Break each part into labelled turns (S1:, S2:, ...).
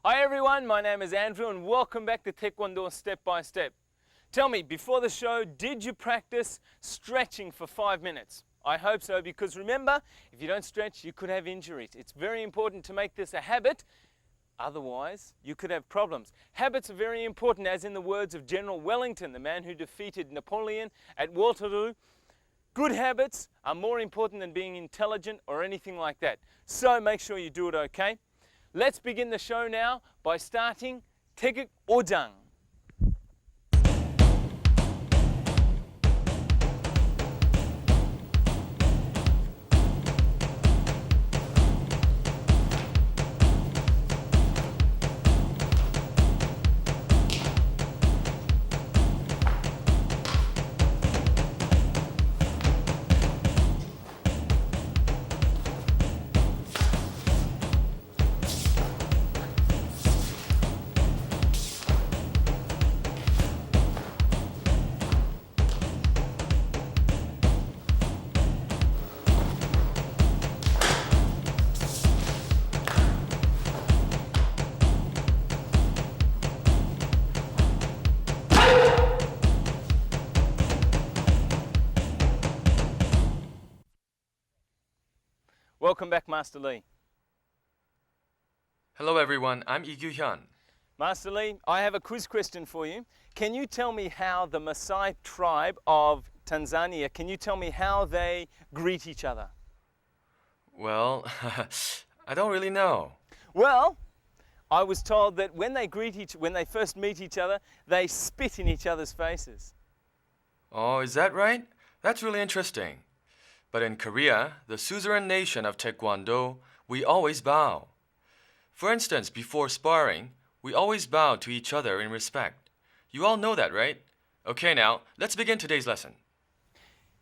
S1: Hi everyone, my name is Andrew and welcome back to Taekwondo Step by Step. Tell me, before the show, did you practice stretching for 5 minutes? I hope so, because remember, if you don't stretch, you could have injuries. It's very important to make this a habit, otherwise you could have problems. Habits are very important, as in the words of General Wellington, the man who defeated Napoleon at Waterloo. Good habits are more important than being intelligent or anything like that. So make sure you do it okay. Let's begin the show now by starting Taegeuk Jang. Welcome back, Master Lee.
S2: Hello everyone, I'm Hyun.
S1: Master Lee, I have a quiz question for you. Can you tell me how the Maasai tribe of Tanzania, can you tell me how they greet each other?
S2: Well, I don't really know.
S1: Well, I was told that when they first meet each other, they spit in each other's faces.
S2: Oh, is that right? That's really interesting. But in Korea, the suzerain nation of Taekwondo, we always bow. For instance, before sparring, we always bow to each other in respect. You all know that, right? Okay, now, let's begin today's lesson.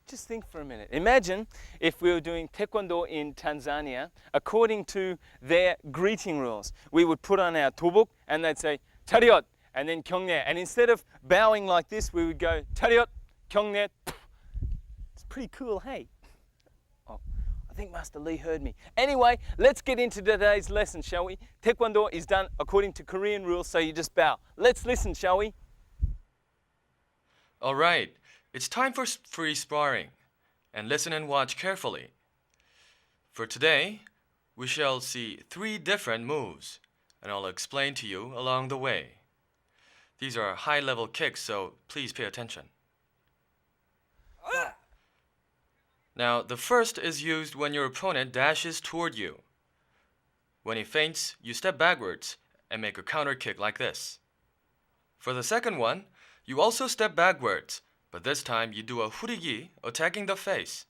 S1: Just think for a minute. Imagine if we were doing Taekwondo in Tanzania according to their greeting rules. We would put on our tobok and they'd say, 차렷, and then 경례. And instead of bowing like this, we would go, 차렷, 경례. It's pretty cool, hey? I think Master Lee heard me. Anyway, let's get into today's lesson, shall we? Taekwondo is done according to Korean rules, so you just bow. Let's listen, shall we?
S2: All right, it's time for free sparring. And listen and watch carefully. For today, we shall see 3 different moves, and I'll explain to you along the way. These are high-level kicks, so please pay attention. Now, the first is used when your opponent dashes toward you. When he feints, you step backwards and make a counter kick like this. For the second one, you also step backwards, but this time you do a 후리기, attacking the face.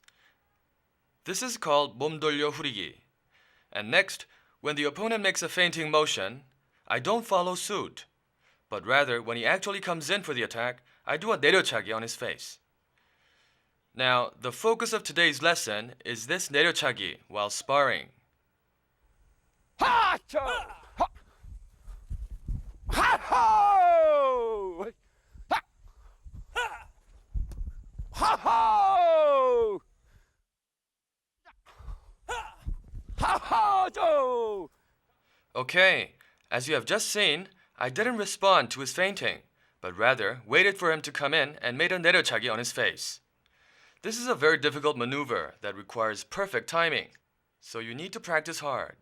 S2: This is called 몸돌려 후리기. And next, when the opponent makes a feinting motion, I don't follow suit, but rather when he actually comes in for the attack, I do a 내려차기 on his face. Now, the focus of today's lesson is this 내려차기 while sparring.
S1: Ha-cho! Ha! Ha-ho! Ha! Ha-ho! Ha-ho!
S2: Okay, as you have just seen, I didn't respond to his feinting, but rather waited for him to come in and made a 내려차기 on his face. This is a very difficult maneuver that requires perfect timing, so you need to practice hard.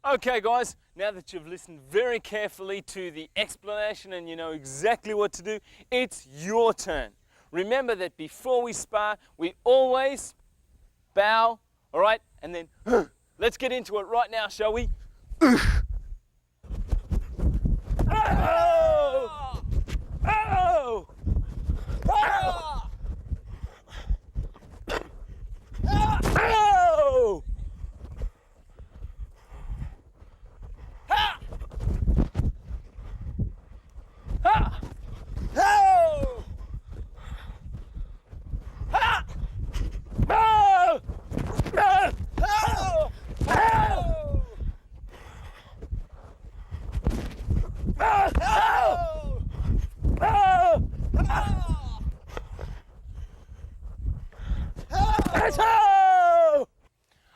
S1: Okay guys, now that you've listened very carefully to the explanation and you know exactly what to do, it's your turn. Remember that before we spar, we always bow, all right? And then, let's get into it right now, shall we? Oh! Oh! Oh! Oh! Ha! Ha! Oh! Ha! Oh! Oh!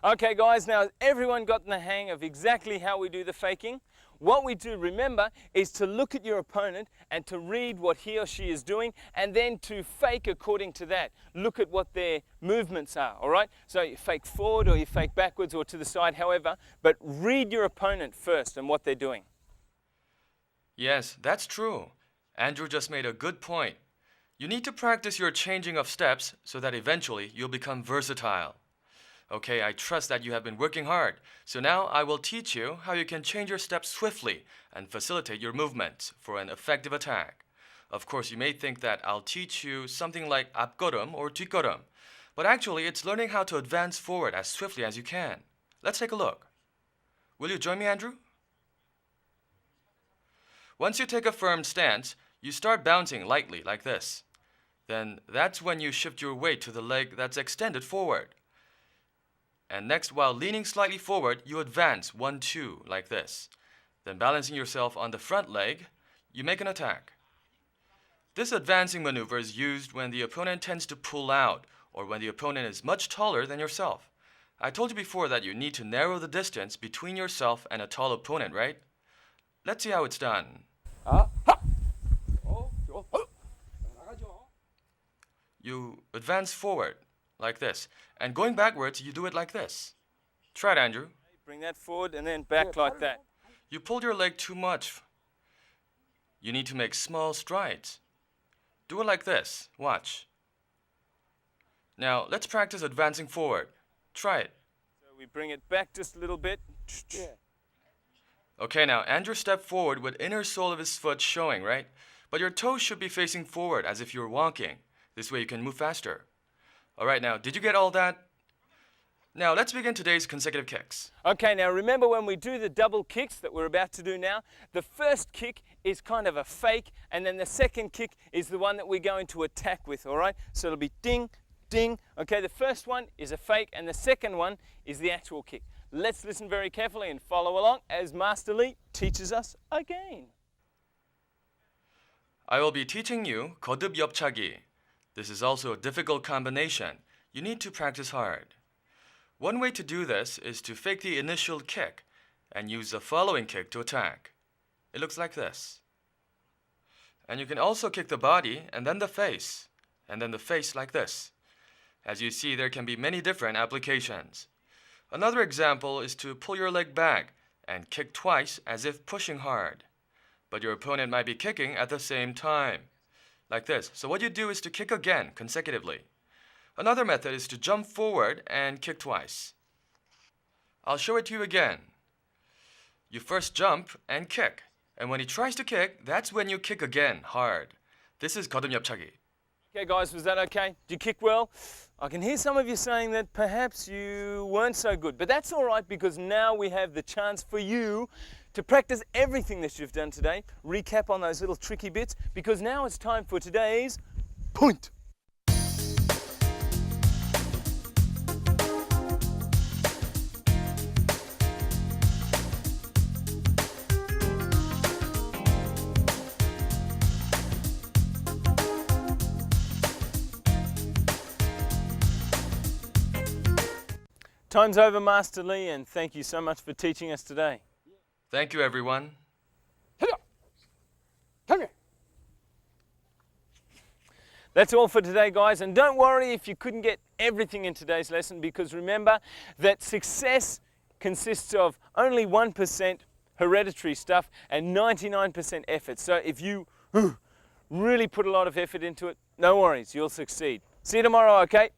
S1: Oh! Okay guys, now everyone got the hang of exactly how we do the faking. What we do, remember, is to look at your opponent and to read what he or she is doing and then to fake according to that. Look at what their movements are, all right? So you fake forward or you fake backwards or to the side, however, but read your opponent first and what they're doing.
S2: Yes, that's true. Andrew just made a good point. You need to practice your changing of steps so that eventually you'll become versatile. Okay, I trust that you have been working hard. So now I will teach you how you can change your steps swiftly and facilitate your movements for an effective attack. Of course, you may think that I'll teach you something like 앞걸음 or 뒷걸음, but actually it's learning how to advance forward as swiftly as you can. Let's take a look. Will you join me, Andrew? Once you take a firm stance, you start bouncing lightly like this. Then that's when you shift your weight to the leg that's extended forward. And next, while leaning slightly forward, you advance 1-2 like this. Then balancing yourself on the front leg, you make an attack. This advancing maneuver is used when the opponent tends to pull out or when the opponent is much taller than yourself. I told you before that you need to narrow the distance between yourself and a tall opponent, right? Let's see how it's done. You advance forward like this. And going backwards, you do it like this. Try it, Andrew.
S1: Bring that forward and then back like that.
S2: You pulled your leg too much. You need to make small strides. Do it like this. Watch. Now, let's practice advancing forward. Try it.
S1: So we bring it back just a little bit.
S2: Okay, now Andrew stepped forward with inner sole of his foot showing, right? But your toes should be facing forward as if you're walking. This way you can move faster. All right, now, did you get all that? Now, let's begin today's consecutive kicks.
S1: Okay, now remember when we do the double kicks that we're about to do now, the first kick is kind of a fake, and then the second kick is the one that we're going to attack with, all right? So it'll be ding, ding. Okay, the first one is a fake, and the second one is the actual kick. Let's listen very carefully and follow along as Master Lee teaches us again.
S2: I will be teaching you Kodeup yop-chagi. This is also a difficult combination. You need to practice hard. One way to do this is to fake the initial kick and use the following kick to attack. It looks like this. And you can also kick the body and then the face like this. As you see, there can be many different applications. Another example is to pull your leg back and kick twice as if pushing hard. But your opponent might be kicking at the same time. Like this. So what you do is to kick again consecutively. Another method is to jump forward and kick twice. I'll show it to you again. You first jump and kick. And when he tries to kick, that's when you kick again hard. This is 걸음 yop-chagi.
S1: Okay guys, was that okay? Did you kick well? I can hear some of you saying that perhaps you weren't so good, but that's all right because now we have the chance for you to practice everything that you've done today, recap on those little tricky bits, because now it's time for today's point. Time's over, Master Lee, and thank you so much for teaching us today.
S2: Thank you, everyone.
S1: That's all for today, guys, and don't worry if you couldn't get everything in today's lesson, because remember that success consists of only 1% hereditary stuff and 99% effort. So if you really put a lot of effort into it, no worries, you'll succeed. See you tomorrow, okay?